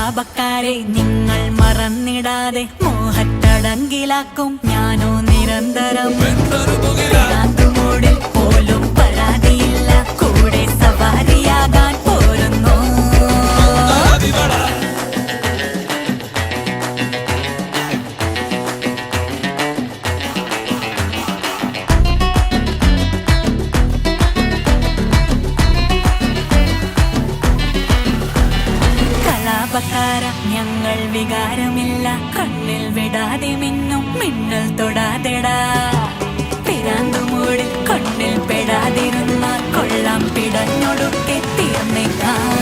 കലാപക്കാരെ നിങ്ങൾ മറന്നിടാതെ മോഹത്തടങ്കിലാക്കും ഞാനോ നിരന്തരം മൂടിൽ പോലും പരാതിയില്ല കൂടെ സവാരിയാകാൻ പോരുന്നു കലാപക്കാര ഞങ്ങൾ വികാരമില്ല കണ്ണിൽ വിടാതെ മിന്നും മിന്നൽ തൊടാതെടാ പിരാന്തുമൂടിൽ കണ്ണിൽ പെടാതിരുന്ന കൊള്ളാം പിടഞ്ഞൊടുക്കെ തീർന്നേക്കാം